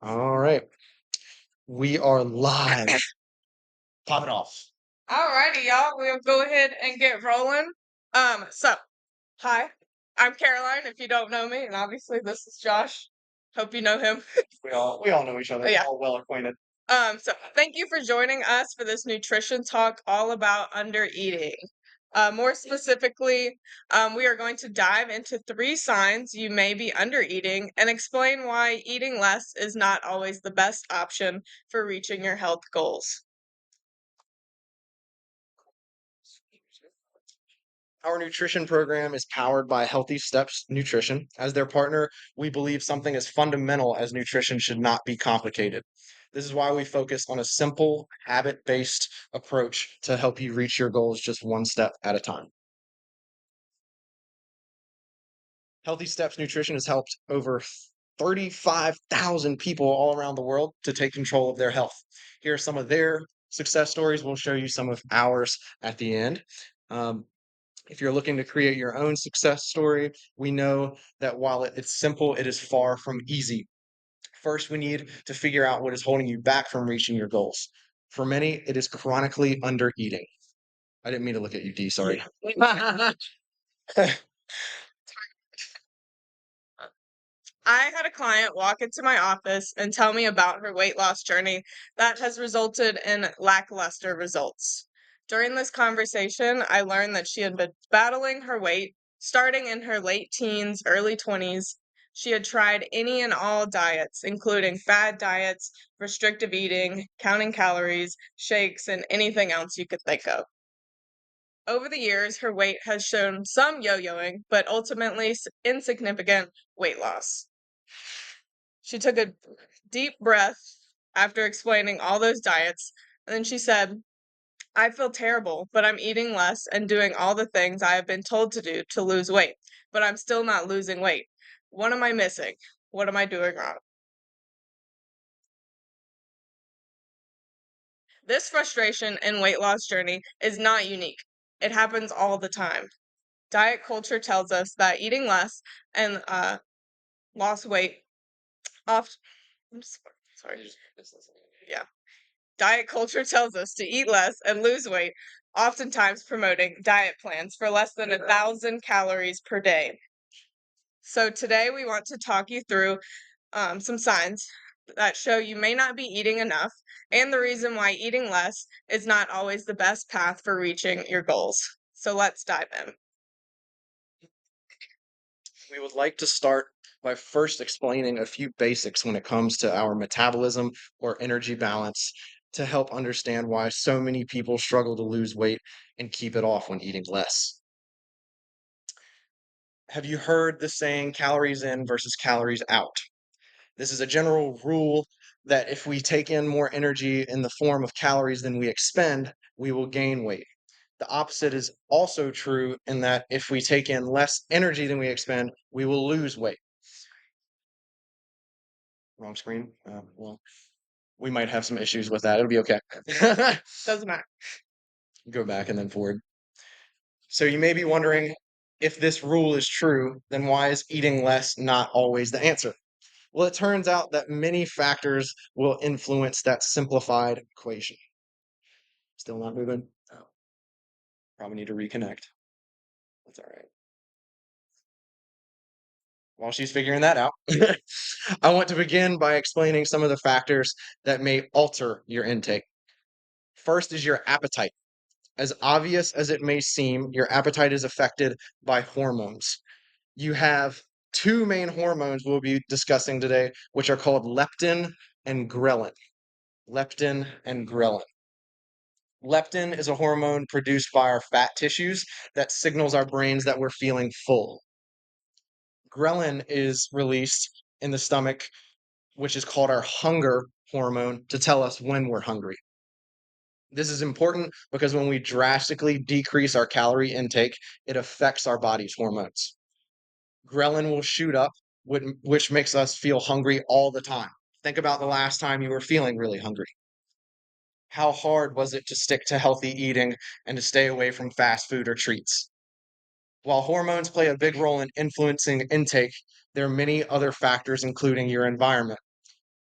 All right. We are live. Pop it off. Alrighty, y'all. We'll go ahead and get rolling. So, hi, I'm Caroline, if you don't know me, and obviously this is Josh. Hope you know him. We all know each other. Yeah. All well acquainted. So thank you for joining us for this nutrition talk all about under eating. More specifically, we are going to dive into 3 signs you may be under eating and explain why eating less is not always the best option for reaching your health goals. Our nutrition program is powered by Healthy Steps Nutrition. As their partner, we believe something as fundamental as nutrition should not be complicated. This is why we focus on a simple, habit based approach to help you reach your goals just one step at a time. Healthy Steps Nutrition has helped over 35,000 people all around the world to take control of their health. Here are some of their success stories. We'll show you some of ours at the end. Um, if you're looking to create your own success story, we know that while it's simple, it is far from easy. First, we need to figure out what is holding you back from reaching your goals. For many, it is chronically under eating. I didn't mean to look at you, D. Sorry. I had a client walk into my office and tell me about her weight loss journey that has resulted in lackluster results. During this conversation, I learned that she had been battling her weight starting in her late teens, early 20s. She had tried any and all diets, including fad diets, restrictive eating, counting calories, shakes, and anything else you could think of. Over the years, her weight has shown some yo-yoing, but ultimately insignificant weight loss. She took a deep breath after explaining all those diets, and then she said, I feel terrible, but I'm eating less and doing all the things I have been told to do to lose weight, but I'm still not losing weight. What am I missing? What am I doing wrong? This frustration and weight loss journey is not unique. It happens all the time. Diet culture tells us that eating less and lost weight often. Sorry. Yeah. Diet culture tells us to eat less and lose weight, oftentimes promoting diet plans for less than 1,000 calories per day. So today we want to talk you through some signs that show you may not be eating enough and the reason why eating less is not always the best path for reaching your goals. So let's dive in. We would like to start by first explaining a few basics when it comes to our metabolism or energy balance to help understand why so many people struggle to lose weight and keep it off when eating less. Have you heard the saying calories in versus calories out? This is a general rule that if we take in more energy in the form of calories than we expend, we will gain weight. The opposite is also true in that if we take in less energy than we expend, we will lose weight. Wrong screen. Well, we might have some issues with that. It'll be okay. Doesn't matter. Go back and then forward. So you may be wondering if this rule is true, then why is eating less not always the answer? Well, it turns out that many factors will influence that simplified equation. Still not moving? Oh, probably need to reconnect. That's all right. While she's figuring that out, I want to begin by explaining some of the factors that may alter your intake. First is your appetite. As obvious as it may seem, your appetite is affected by hormones. You have 2 main hormones we'll be discussing today, which are called leptin and ghrelin. Leptin and ghrelin. Leptin is a hormone produced by our fat tissues that signals our brains that we're feeling full. Ghrelin is released in the stomach, which is called our hunger hormone, to tell us when we're hungry. This is important because when we drastically decrease our calorie intake, it affects our body's hormones. Ghrelin will shoot up, which makes us feel hungry all the time. Think about the last time you were feeling really hungry. How hard was it to stick to healthy eating and to stay away from fast food or treats? While hormones play a big role in influencing intake, there are many other factors, including your environment.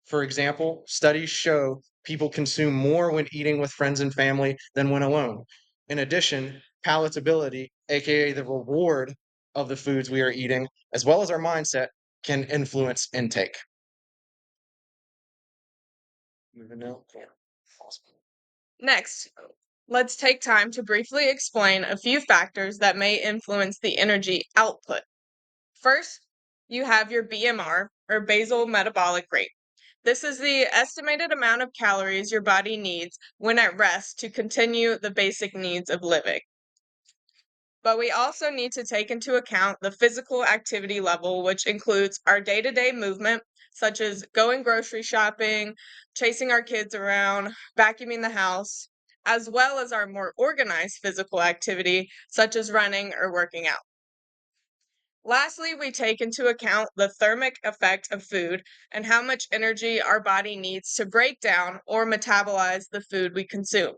For example, studies show people consume more when eating with friends and family than when alone. In addition, palatability, aka the reward of the foods we are eating, as well as our mindset, can influence intake. Moving now. Awesome. Next, let's take time to briefly explain a few factors that may influence the energy output. First, you have your BMR, or basal metabolic rate. This is the estimated amount of calories your body needs when at rest to continue the basic needs of living. But we also need to take into account the physical activity level, which includes our day to day movement, such as going grocery shopping, chasing our kids around, vacuuming the house, as well as our more organized physical activity, such as running or working out. Lastly, we take into account the thermic effect of food and how much energy our body needs to break down or metabolize the food we consume.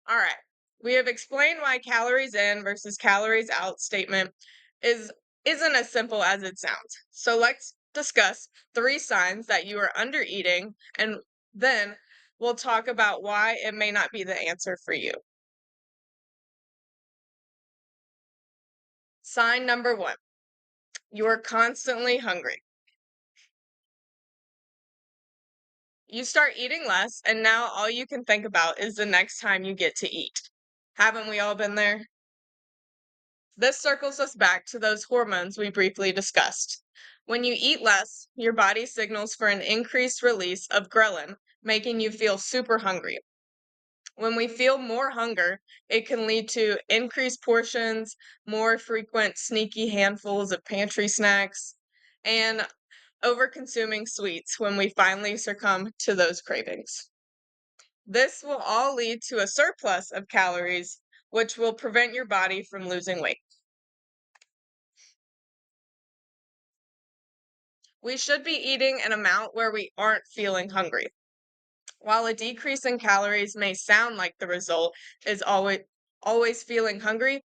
All right. We have explained why calories in versus calories out statement is isn't as simple as it sounds. So let's discuss three signs that you are under eating, and then we'll talk about why it may not be the answer for you. Sign number 1. You are constantly hungry. You start eating less, and now all you can think about is the next time you get to eat. Haven't we all been there? This circles us back to those hormones we briefly discussed. When you eat less, your body signals for an increased release of ghrelin, making you feel super hungry. When we feel more hunger, it can lead to increased portions, more frequent sneaky handfuls of pantry snacks, and over consuming sweets when we finally succumb to those cravings. This will all lead to a surplus of calories, which will prevent your body from losing weight. We should be eating an amount where we aren't feeling hungry. While a decrease in calories may sound like the result is always feeling hungry,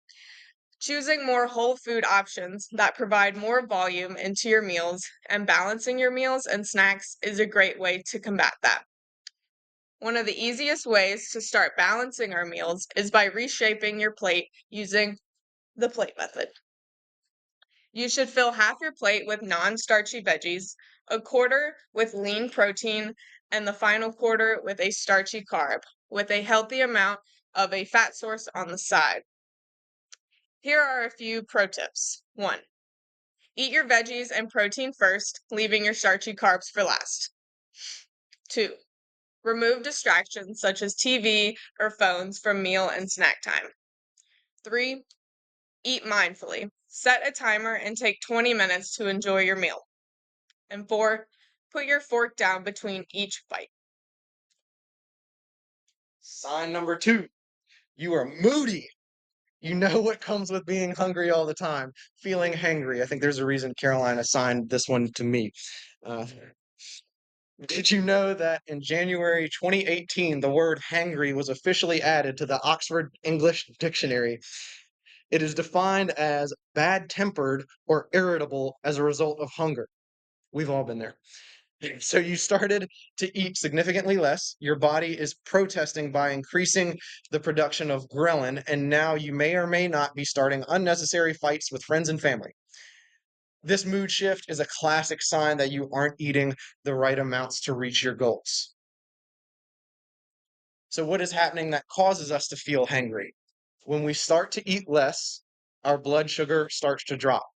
choosing more whole food options that provide more volume into your meals and balancing your meals and snacks is a great way to combat that. One of the easiest ways to start balancing our meals is by reshaping your plate using the plate method. You should fill half your plate with non-starchy veggies, a quarter with lean protein, and the final quarter with a starchy carb, with a healthy amount of a fat source on the side. Here are a few pro tips. 1. Eat your veggies and protein first, leaving your starchy carbs for last. 2. Remove distractions such as TV or phones from meal and snack time. 3. Eat mindfully. Set a timer and take 20 minutes to enjoy your meal. And 4. Put your fork down between each bite. Sign number 2. You are moody. You know what comes with being hungry all the time, feeling hangry. I think there's a reason Caroline assigned this one to me. Uh, did you know that in January 2018, the word hangry was officially added to the Oxford English Dictionary? It is defined as bad-tempered or irritable as a result of hunger. We've all been there. So you started to eat significantly less. Your body is protesting by increasing the production of ghrelin, and now you may or may not be starting unnecessary fights with friends and family. This mood shift is a classic sign that you aren't eating the right amounts to reach your goals. So, what is happening that causes us to feel hangry? When we start to eat less, our blood sugar starts to drop.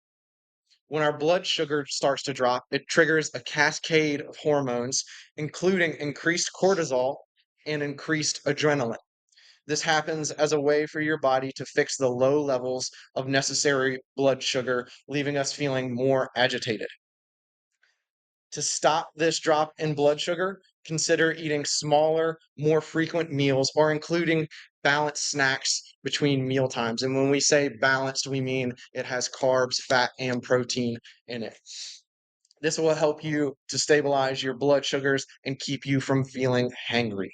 When our blood sugar starts to drop, it triggers a cascade of hormones, including increased cortisol and increased adrenaline. This happens as a way for your body to fix the low levels of necessary blood sugar, leaving us feeling more agitated. To stop this drop in blood sugar, consider eating smaller, more frequent meals or including balanced snacks between meal times. And when we say balanced, we mean it has carbs, fat, and protein in it. This will help you to stabilize your blood sugars and keep you from feeling hangry.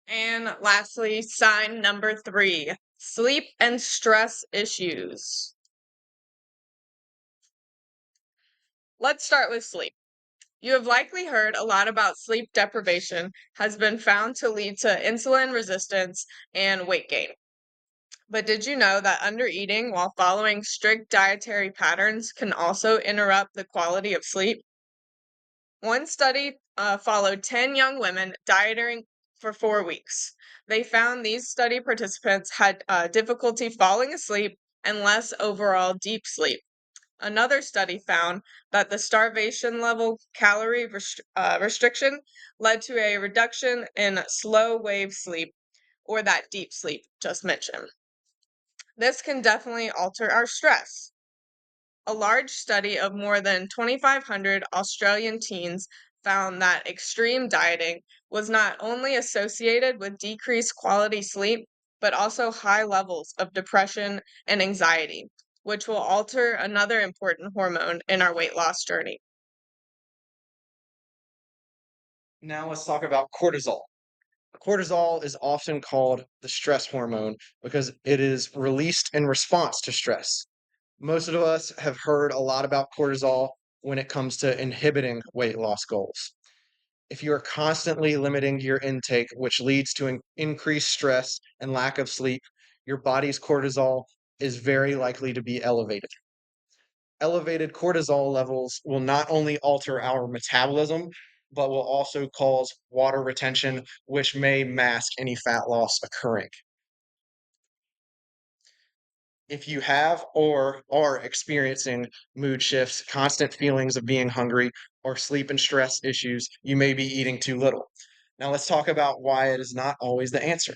And lastly, sign number 3, sleep and stress issues. Let's start with sleep. You have likely heard a lot about sleep deprivation has been found to lead to insulin resistance and weight gain. But did you know that undereating while following strict dietary patterns can also interrupt the quality of sleep? One study followed 10 young women dieting for 4 weeks. They found these study participants had difficulty falling asleep and less overall deep sleep. Another study found that the starvation level calorie restriction led to a reduction in slow wave sleep or that deep sleep just mentioned. This can definitely alter our stress. A large study of more than 2,500 Australian teens found that extreme dieting was not only associated with decreased quality sleep, but also high levels of depression and anxiety, which will alter another important hormone in our weight loss journey. Now let's talk about cortisol. Cortisol is often called the stress hormone because it is released in response to stress. Most of us have heard a lot about cortisol when it comes to inhibiting weight loss goals. If you are constantly limiting your intake, which leads to increased stress and lack of sleep, your body's cortisol is very likely to be elevated. Elevated cortisol levels will not only alter our metabolism, but will also cause water retention, which may mask any fat loss occurring. If you have or are experiencing mood shifts, constant feelings of being hungry, or sleep and stress issues, you may be eating too little. Now, let's talk about why it is not always the answer.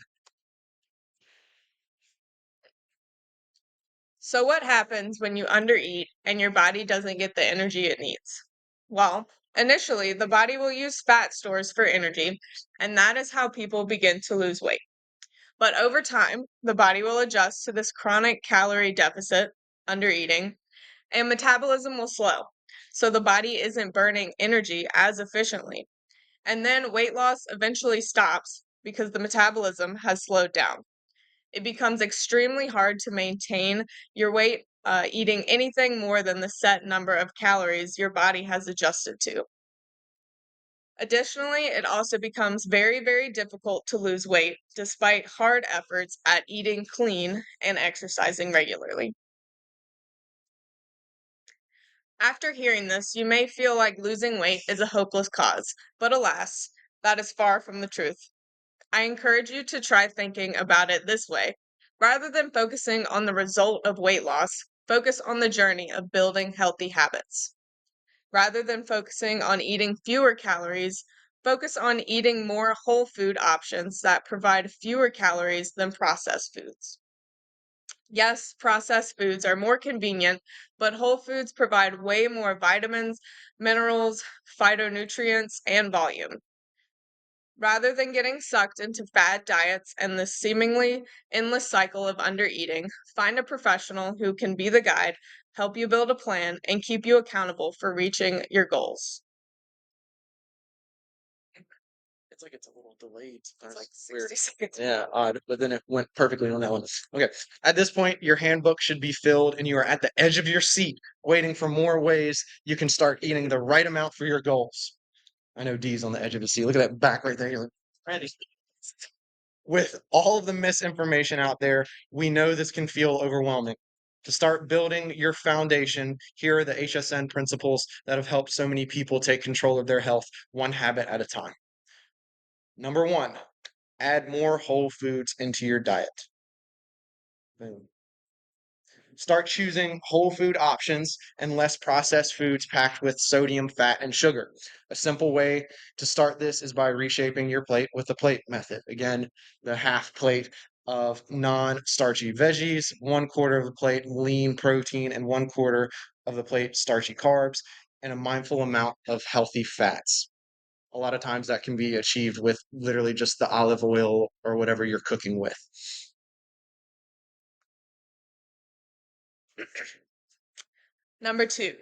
So, what happens when you undereat and your body doesn't get the energy it needs? Well, initially, the body will use fat stores for energy, and that is how people begin to lose weight. But over time, the body will adjust to this chronic calorie deficit, undereating, and metabolism will slow. So the body isn't burning energy as efficiently. And then weight loss eventually stops because the metabolism has slowed down. It becomes extremely hard to maintain your weight eating anything more than the set number of calories your body has adjusted to. Additionally, it also becomes very, very difficult to lose weight despite hard efforts at eating clean and exercising regularly. After hearing this, you may feel like losing weight is a hopeless cause, but alas, that is far from the truth. I encourage you to try thinking about it this way. Rather than focusing on the result of weight loss, focus on the journey of building healthy habits. Rather than focusing on eating fewer calories, focus on eating more whole food options that provide fewer calories than processed foods. Yes, processed foods are more convenient, but whole foods provide way more vitamins, minerals, phytonutrients, and volume. Rather than getting sucked into fad diets and this seemingly endless cycle of undereating, find a professional who can be the guide, help you build a plan, and keep you accountable for reaching your goals. It's like it's a little delayed. It's like Weird. 60 seconds. Yeah, odd, but then it went perfectly on that one. Okay. At this point, your handbook should be filled and you are at the edge of your seat, waiting for more ways you can start eating the right amount for your goals. I know D's on the edge of his seat. Look at that back right there. You're like, Randy. With all of the misinformation out there, we know this can feel overwhelming. To start building your foundation, here are the HSN principles that have helped so many people take control of their health one habit at a time. Number one, add more whole foods into your diet. Boom. Start choosing whole food options and less processed foods packed with sodium, fat, and sugar. A simple way to start this is by reshaping your plate with the plate method. Again, the half plate of non starchy veggies, 1/4 of the plate lean protein, and 1/4 of the plate starchy carbs, and a mindful amount of healthy fats. A lot of times that can be achieved with literally just the olive oil or whatever you're cooking with. Number two,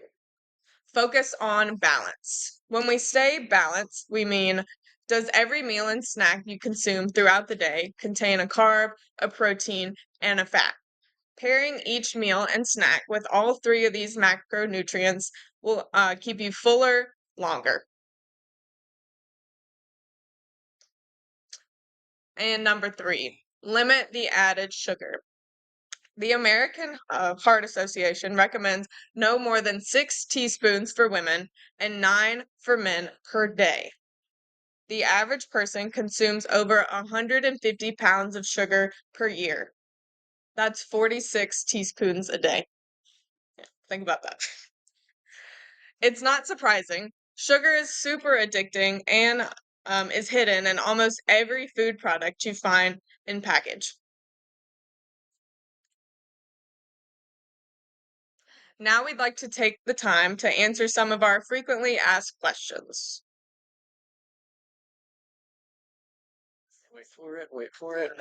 focus on balance. When we say balance, we mean does every meal and snack you consume throughout the day contain a carb, a protein, and a fat? Pairing each meal and snack with all three of these macronutrients will keep you fuller longer. And number three, limit the added sugar. The American Heart Association recommends no more than 6 teaspoons for women and 9 for men per day. The average person consumes over 150 pounds of sugar per year. That's 46 teaspoons a day. Think about that. It's not surprising. Sugar is super addicting and is hidden in almost every food product you find in package. Now we'd like to take the time to answer some of our frequently asked questions. Wait for it, wait for it.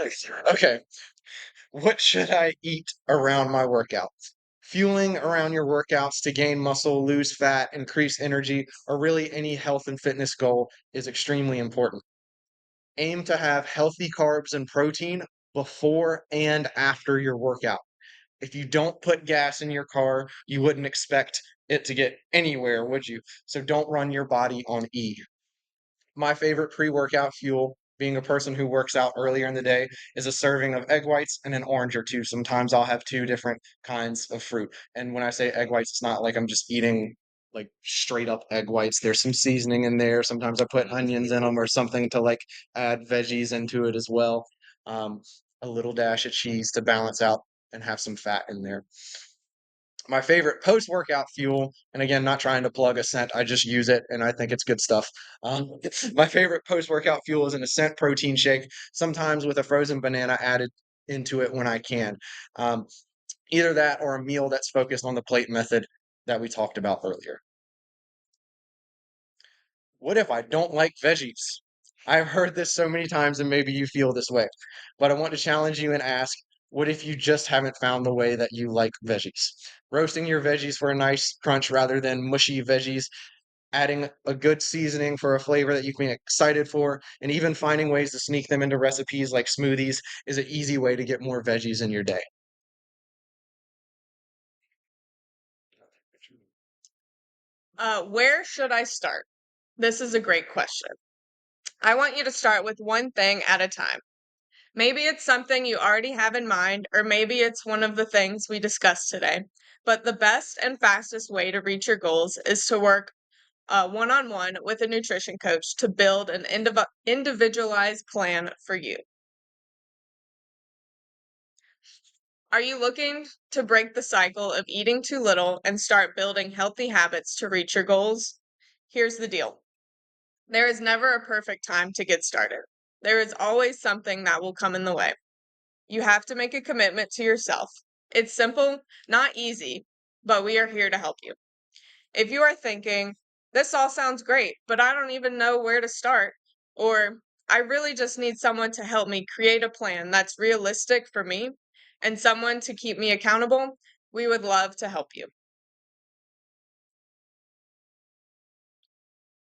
Okay. What should I eat around my workouts? Fueling around your workouts to gain muscle, lose fat, increase energy, or really any health and fitness goal is extremely important. Aim to have healthy carbs and protein before and after your workout. If you don't put gas in your car, you wouldn't expect it to get anywhere, would you? So don't run your body on E. My favorite pre-workout fuel, being a person who works out earlier in the day, is a serving of egg whites and an orange or two. Sometimes I'll have two different kinds of fruit. And when I say egg whites, it's not like I'm just eating like straight up egg whites. There's some seasoning in there. Sometimes I put onions in them or something to like add veggies into it as well. Um, a little dash of cheese to balance out and have some fat in there. My favorite post-workout fuel, and again, not trying to plug Ascent, I just use it and I think it's good stuff. My favorite post-workout fuel is an Ascent protein shake, sometimes with a frozen banana added into it when I can. Um, Either that or a meal that's focused on the plate method that we talked about earlier. What if I don't like veggies? I've heard this so many times, and maybe you feel this way, but I want to challenge you and ask, what if you just haven't found the way that you like veggies? Roasting your veggies for a nice crunch rather than mushy veggies, adding a good seasoning for a flavor that you can be excited for, and even finding ways to sneak them into recipes like smoothies is an easy way to get more veggies in your day. Where should I start? This is a great question. I want you to start with one thing at a time. Maybe it's something you already have in mind, or maybe it's one of the things we discussed today. But the best and fastest way to reach your goals is to work one on one with a nutrition coach to build an individualized plan for you. Are you looking to break the cycle of eating too little and start building healthy habits to reach your goals? Here's the deal. There is never a perfect time to get started. There is always something that will come in the way. You have to make a commitment to yourself. It's simple, not easy, but we are here to help you. If you are thinking, this all sounds great, but I don't even know where to start, or I really just need someone to help me create a plan that's realistic for me and someone to keep me accountable, we would love to help you.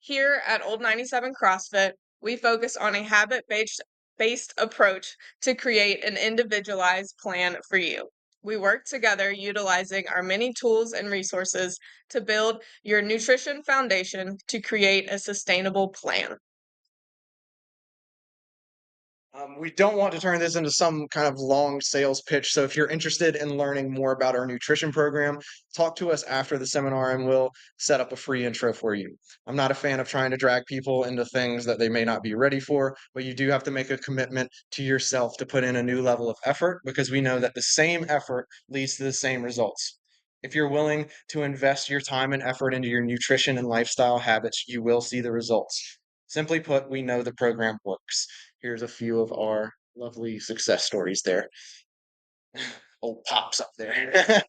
Here at Old 97 CrossFit, we focus on a habit based approach to create an individualized plan for you. We work together utilizing our many tools and resources to build your nutrition foundation to create a sustainable plan. We don't want to turn this into some kind of long sales pitch. So if you're interested in learning more about our nutrition program, talk to us after the seminar and we'll set up a free intro for you. I'm not a fan of trying to drag people into things that they may not be ready for, but you do have to make a commitment to yourself to put in a new level of effort because we know that the same effort leads to the same results. If you're willing to invest your time and effort into your nutrition and lifestyle habits, you will see the results. Simply put, we know the program works. Here's a few of our lovely success stories there. Old Pop's up there.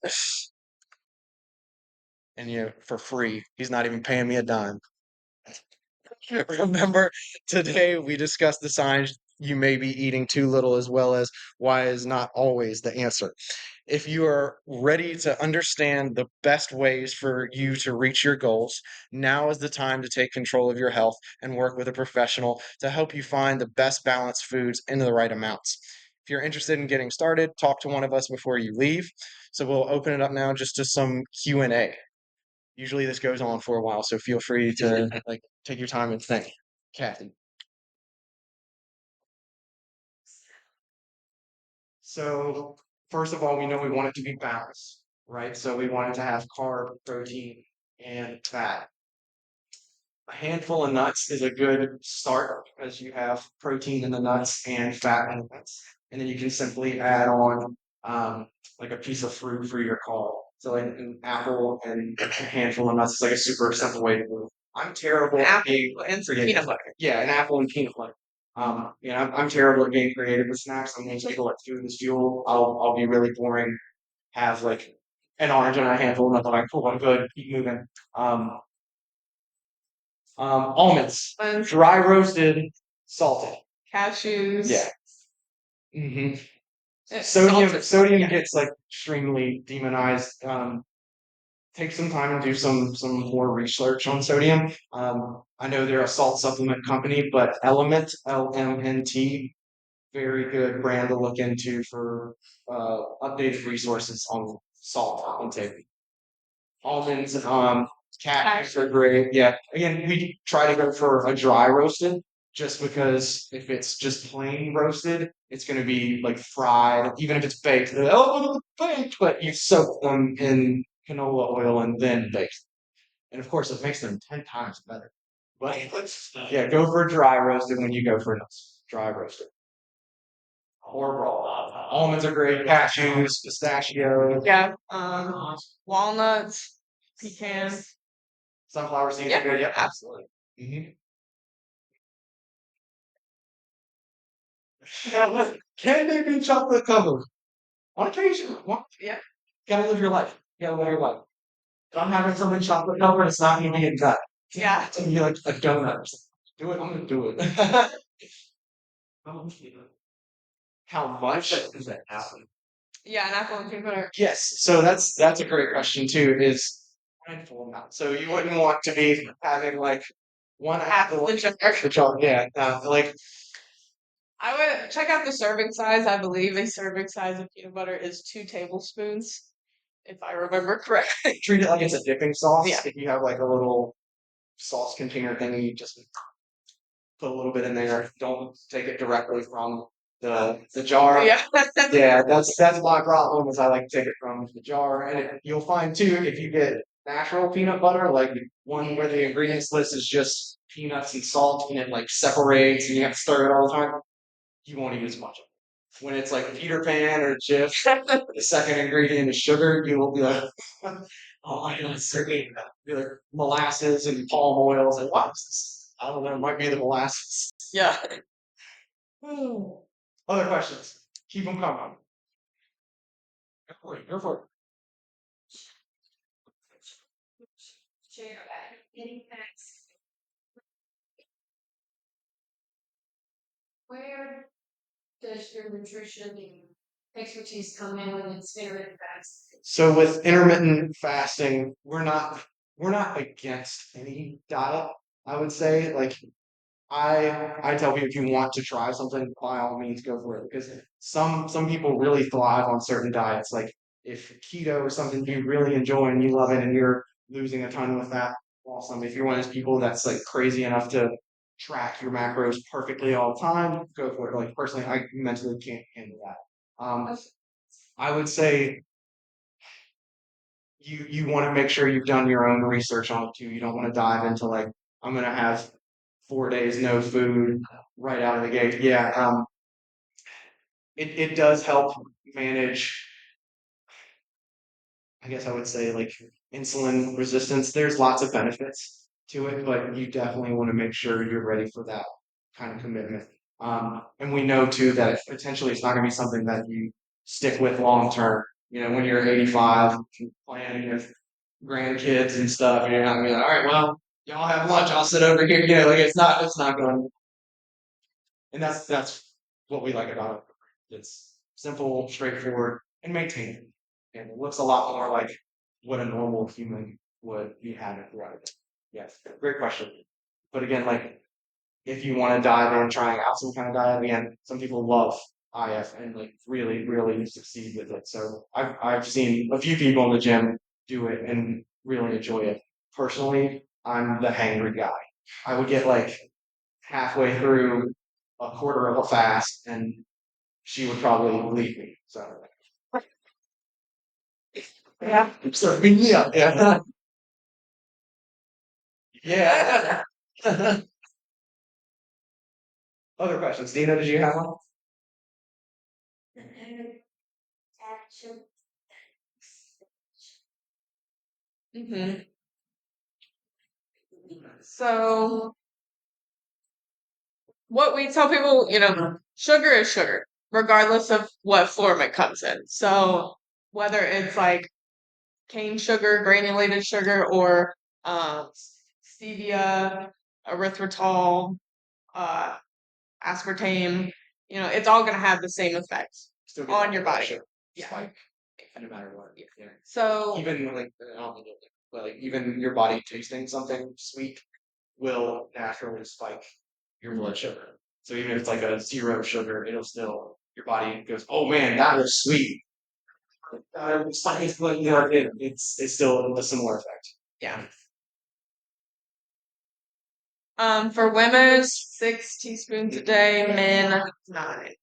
And for free. He's not even paying me a dime. Remember, today we discussed the signs you may be eating too little as well as why is not always the answer. If you are ready to understand the best ways for you to reach your goals, now is the time to take control of your health and work with a professional to help you find the best balanced foods in the right amounts. If you're interested in getting started, talk to one of us before you leave. So we'll open it up now just to some Q&A. Usually this goes on for a while, so feel free to like take your time and think. Kathy. So first of all, we know we want it to be balanced, right? So we want it to have carb, protein, and fat. A handful of nuts is a good start because you have protein in the nuts and fat in the nuts. And then you can simply add on like a piece of fruit for your call. So like an apple and a handful of nuts is like a super simple way to do it. I'm terrible at being and some creative. peanut butter. Yeah, an apple and peanut butter. I'm terrible at being creative with snacks. I'm most people like food is fuel. I'll be really boring. Have like an orange and a handful of nuts. I'm like, cool, I'm good. Keep moving. Um, almonds, dry roasted, salted. Cashews. Yeah. hmm Salted. Sodium gets like extremely demonized. Take some time and do some more research on sodium. I know they're a salt supplement company, but Element, LMNT, very good brand to look into for updated resources on salt intake. Almonds, cashews are great. Yeah. Again, we try to go for a dry roasted just because if it's just plain roasted, it's going to be like fried. Even if it's baked, they're like, oh, it's baked, but you soak them in canola oil and then bake. And of course, it makes them 10 times better. But yeah, go for dry roasted when you go for nuts. Dry roasted. Or raw. Almonds are great. Cashews, pistachios. Yeah. Walnuts, pecans. Sunflower seeds are Yeah, good. Yep. absolutely. Can they be chocolate covered? On occasion. Yeah. Gotta live your life. Gotta live your life. If I'm having something chocolate covered, it's not gonna be a gut. Yeah. It's gonna be like a donut or something. Do it, I'm gonna do it. How much does that happen? Yeah, an apple and peanut butter. Yes, so that's a great question too, is mindful amount. So you wouldn't want to be having like one apple the jar. extra chocolate. Yeah, like I would check out the serving size. I believe a serving size of peanut butter is 2 tablespoons, if I remember correctly. treat it like it's a dipping sauce. Yeah. If you have like a little sauce container thing, you just put a little bit in there. Don't take it directly from the jar. Yeah. Yeah, that's my problem is I like to take it from the jar. And you'll find too, if you get natural peanut butter, like one where the ingredients list is just peanuts and salt and it like separates and you have to stir it all the time, you won't eat as much of it. When it's like Peter Pan or Jif, the second ingredient is sugar, you will be like, oh my god, it's so good. Be like molasses and palm oils and what is this? I don't know, it might be the molasses. Yeah. Other questions? Keep them coming. Go for it. Go for it. Where does your nutrition expertise come in when it's intermittent fasting? So with intermittent fasting, we're not against any diet. I would say like I tell people if you want to try something, by all means go for it because some people really thrive on certain diets. Like if keto is something you really enjoy and you love it and you're losing a ton with that, awesome. If you're one of those people that's like crazy enough to track your macros perfectly all the time, go for it. Like personally, I mentally can't handle that. I would say you want to make sure you've done your own research on it too. You don't want to dive into like I'm gonna have 4 days no food right out of the gate. Yeah, it does help manage. I guess I would say like insulin resistance. There's lots of benefits to it, but you definitely want to make sure you're ready for that kind of commitment. And we know too that potentially it's not going to be something that you stick with long term. You know, when you're 85, planning with grandkids and stuff, and you're not gonna be like, all right, well, y'all have lunch, I'll sit over here. You know, like it's not going. And that's what we like about it. It's simple, straightforward, and maintained. And it looks a lot more like what a normal human would be having throughout it. Yes, great question. But again, like if you want to dive in trying out some kind of diet, again, some people love IF and like really succeed with it. So I've seen a few people in the gym do it and really enjoy it. Personally, I'm the hangry guy. I would get like halfway through a quarter of a fast and she would probably leave me. So yeah. So yeah. Yeah. Other questions. Dina, did you have one? Hmm. So what we tell people, sugar is sugar, regardless of what form it comes in. So whether it's like cane sugar, granulated sugar, or stevia, erythritol, uh, aspartame, it's all going to have the same effect Still get on that your blood body. sugar Yeah. spike no matter what. Yeah. So, Even like I don't think it- but like even your body tasting something sweet will naturally spike your blood sugar. So even if it's like a zero sugar, it'll still your body goes, oh man, that was sweet. It's like, it's still a similar effect. yeah. For women, 6 teaspoons a day, men, 9.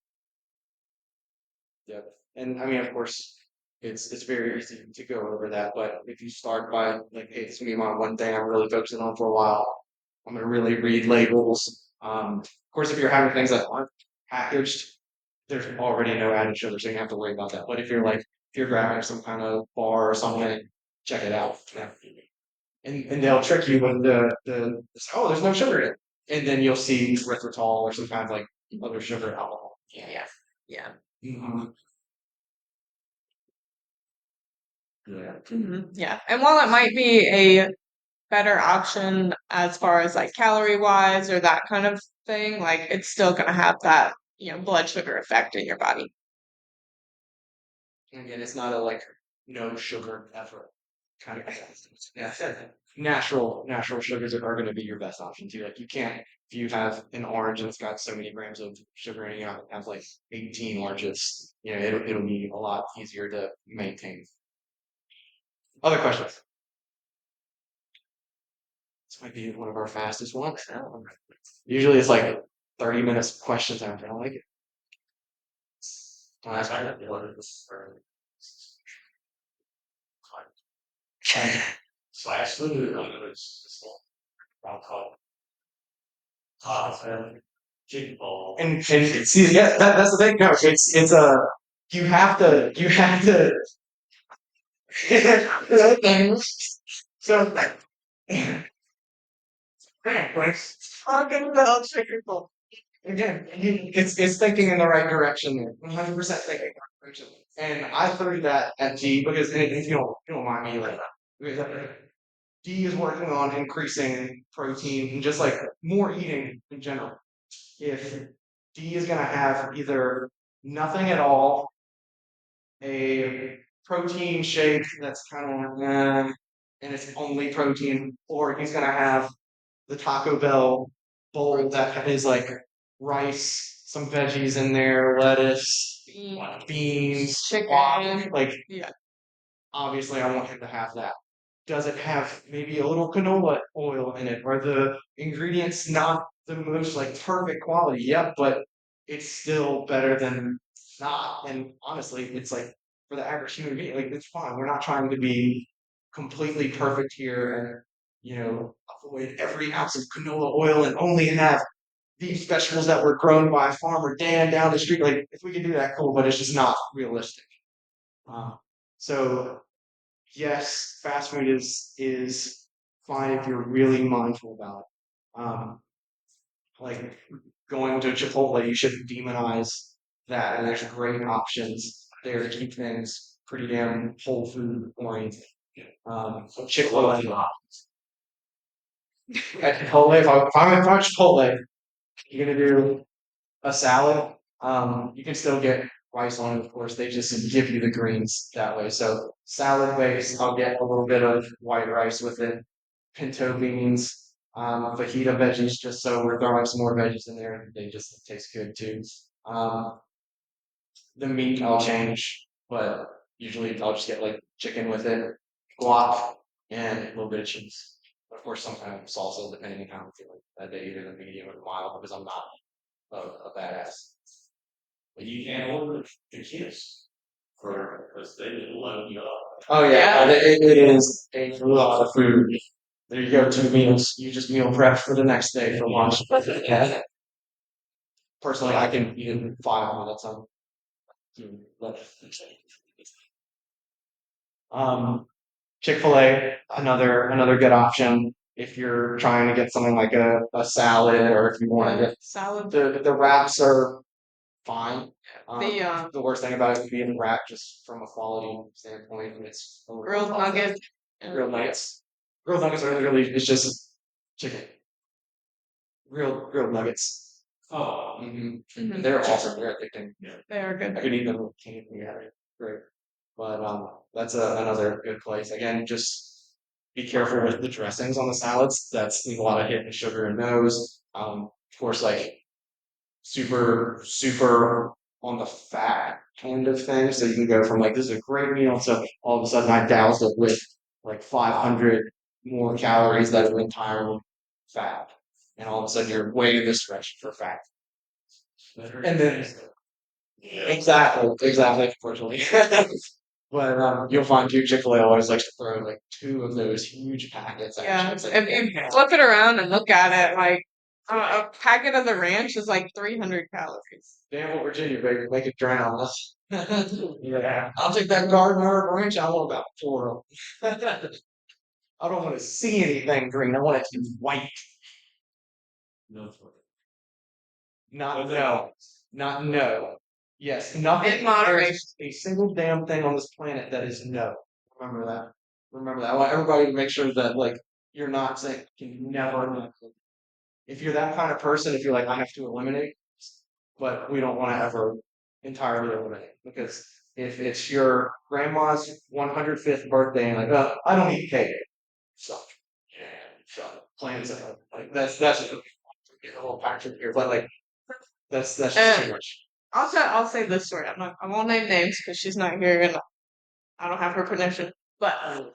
Yeah. And I mean, of course, it's very easy to go over that, but if you start by like, hey, this is gonna be my one thing I'm really focusing on for a while. I'm gonna really read labels. Of course, if you're having things that aren't packaged, there's already no added sugar, so you don't have to worry about that. But if you're like, if you're grabbing some kind of bar or something, check it out. Yeah. And they'll trick you with oh, there's no sugar in it, and then you'll see erythritol or some kind of like other sugar alcohol. Yeah. Yeah. Mhm. Yeah. Yeah. And while it might be a better option as far as like calorie wise or that kind of thing, like it's still gonna have that, blood sugar effect in your body. And again, it's not a like no sugar ever kind of thing. Yeah. Natural sugars are going to be your best option too. Like you can't if you have an orange and it's got so many grams of sugar in it, you have like 18 oranges. It'll be a lot easier to maintain. Other questions? This might be one of our fastest ones. Usually it's like 30 minutes questions after. I like it. Last slash food chicken ball. And see, yeah, that's the thing. No, it's a you have to so talking about chicken ball. Again, it's thinking in the right direction there. 100% thinking in the right direction. And I threw that at G because if you don't mind me like D is working on increasing protein and just like more eating in general. If D is gonna have either nothing at all, a protein shake that's kind of and it's only protein, or he's gonna have the Taco Bell bowl that is like rice, some veggies in there, lettuce, beans, Chicken. like Yeah. obviously I want him to have that. Does it have maybe a little canola oil in it? Are the ingredients not the most like perfect quality? Yep, but it's still better than not. And honestly, it's like for the average human being, like it's fine. We're not trying to be completely perfect here and avoid every ounce of canola oil and only have these vegetables that were grown by farmer Dan down the street. Like if we could do that, cool, but it's just not realistic. Uh, so yes, fast food is fine if you're really mindful about it. Like going to Chipotle, you shouldn't demonize that, and there's great options there to keep things pretty damn whole food oriented. Chick-fil-A. At Chipotle, if I'm at Chipotle, you're gonna do a salad. You can still get rice on it, of course. They just give you the greens that way. So salad base, I'll get a little bit of white rice with it, pinto beans, fajita veggies, just so we're throwing some more veggies in there. They just taste good too. Um, The meat I'll change, but usually I'll just get like chicken with it, guac, and a little bit of cheese. Of course, some kind of salsa, depending on how I'm feeling that day, either the medium or the mild, because I'm not a badass. But you can't order the kids for because they didn't load you up. Oh yeah, Yeah. it is a lot of food. There you go, 2 meals. You just meal prep for the next day for lunch. Yeah. Personally, I can eat in 5 minutes. But, Chick-fil-A, another good option if you're trying to get something like a salad, or if you want to get Salad. the wraps are fine. The The worst thing about it would be in the wrap, just from a quality standpoint, and it's a little grilled nuggets. grilled nuggets. Grilled nuggets are literally it's just chicken. Grilled nuggets. Oh, Mhm. They're awesome. They're addicting. They are I good. could eat them with candy. Yeah, great. But that's another good place. Again, just be careful with the dressings on the salads. That's a lot of hidden sugar in those. Of course, like super on the fat kind of thing. So you can go from like this is a great meal to all of a sudden I doused it with like 500 more calories that are entirely fat, and all of a sudden you're way in this direction for fat. And then exactly, unfortunately. But you'll find too Chick-fil-A always likes to throw like 2 of those huge packets at you. Yeah. It's like, If you flip it around and look at it, like a packet of the ranch is like 300 calories. Danville, Virginia, baby, make it drown. Yeah, I'll take that garden herb ranch. I want about 4 of them. I don't want to see anything green. I want it to be white. no. Not no. Not no. Yes, nothing. In moderation. There's a single damn thing on this planet that is no. Remember that. Remember that. I want everybody to make sure that like you're not saying you can never. If you're that kind of person, if you're like I have to eliminate, but we don't want to ever entirely eliminate, because if it's your grandma's 105th birthday and like I don't eat cake, so yeah, so plans like that's just a whole factor here, but like that's just too much. I'll say this story. I won't name names because she's not here and I don't have her permission. But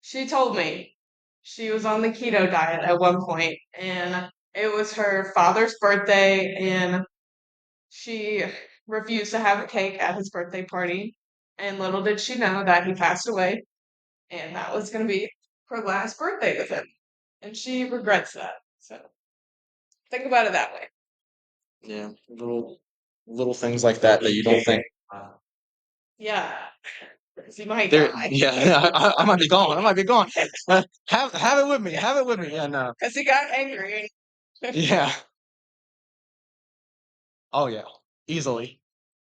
she told me she was on the keto diet at one point and it was her father's birthday and she refused to have a cake at his birthday party. And little did she know that he passed away and that was gonna be her last birthday with him. And she regrets that. So think about it that way. Yeah, little things like that that you don't think. Yeah. 'Cause he might There, die. yeah, I might be gone. I might be gone. Have it with me. Have it with me. And Because he got angry. yeah. Oh yeah. Easily.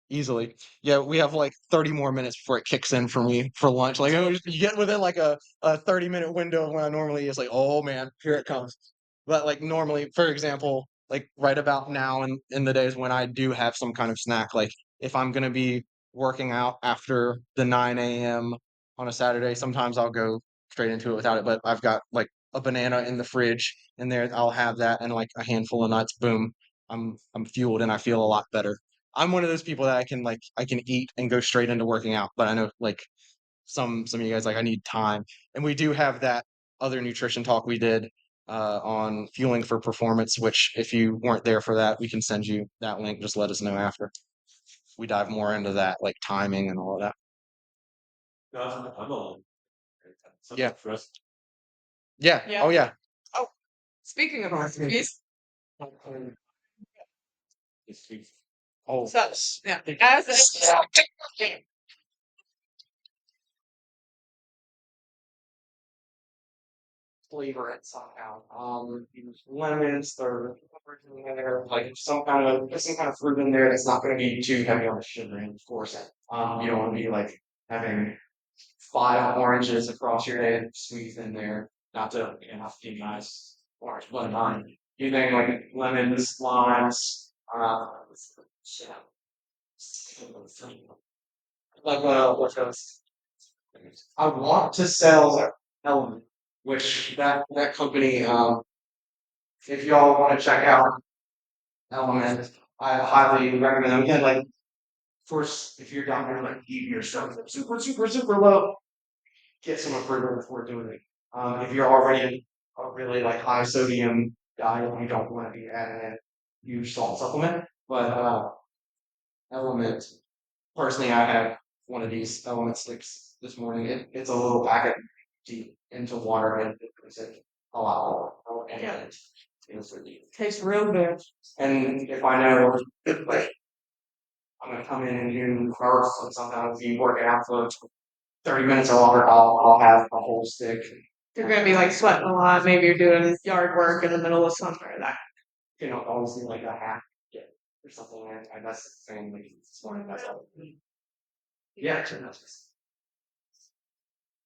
Easily. Yeah, we have like 30 more minutes before it kicks in for me for lunch. Like you get within like a 30-minute window of when I normally is like, oh man, here it comes. But like normally, for example, like right about now in the days when I do have some kind of snack, like if I'm gonna be working out after the 9 a.m. on a Saturday, sometimes I'll go straight into it without it. But I've got like a banana in the fridge and there I'll have that and like a handful of nuts, boom. I'm fueled and I feel a lot better. I'm one of those people that I can eat and go straight into working out, but I know like some of you guys like I need time. And we do have that other nutrition talk we did on fueling for performance, which if you weren't there for that, we can send you that link. Just let us know after. We dive more into that, like timing and all of that. No, I'm on. Yeah. Trust. Yeah. Yeah. Oh yeah. Oh, speaking of recipes, Oh. so yeah, as Flavor it somehow. Use lemons or in there, like some kind of fruit in there that's not going to be too heavy on the sugar. And of course, you don't want to be like having 5 oranges across your head, squeezed in there. Not to be nice orange, but using like lemons, limes, like what else? I want to sell Element, which that company, if y'all want to check out Element, I highly recommend them. Again, like First, if you're down there like eating yourself super, super, super low, get some approval before doing it. If you're already in a really like high sodium diet, you don't want to be adding in huge salt supplement. But element, personally, I have one of these element sticks this morning. It's a little packet deep into water and it's a lot more. And it's really Tastes real good. and if I know like I'm gonna come in and do carbs and sometimes be working out for 30 minutes or longer, I'll have a whole stick. You're gonna be like sweating a lot. Maybe you're doing yard work in the middle of summer. That You know, always do like a half get or something like that. That's the same like this morning. That's all. Yeah, sure.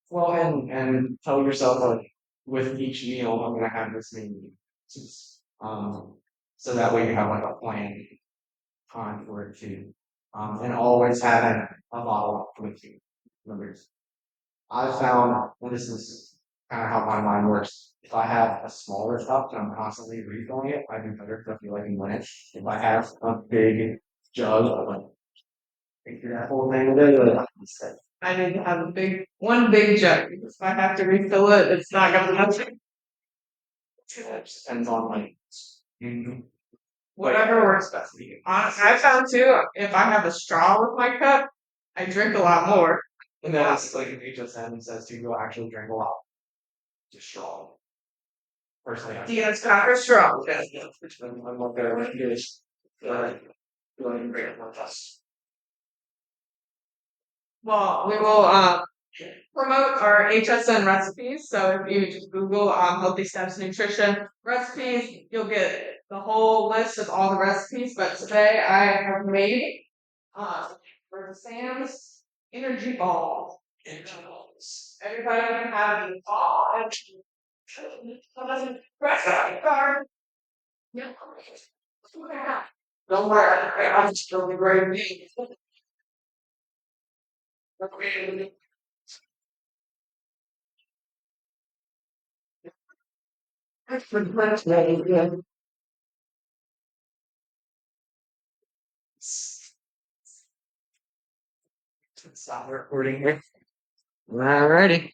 Well, and tell yourself like with each meal, I'm gonna have this many meals. So that way you have like a plan time for it too. And always having a bottle with you. Remember, I found, and this is kind of how my mind works. If I have a smaller cup and I'm constantly refilling it, I do better because I feel like I'm Lynch. If I have a big jug, I'm like, figure that whole thing today. I need to have one big jug because if I have to refill it, it's not gonna happen. It just depends on like, Whatever works best for you. I found too, if I have a straw with my cup, I drink a lot more. and that's like if HSN says to go actually drink a lot, just strong. Personally, I Dean's Cracker Straw. I'm not gonna do this. Doing great with us. Well, we will promote our HSN recipes. So if you just Google Healthy Steps Nutrition recipes, you'll get the whole list of all the recipes. But today I have made for Sam's energy balls. Everybody can have a ball. Press that card. Yeah. Don't worry, I'm still the great me. Stop recording here. Alrighty.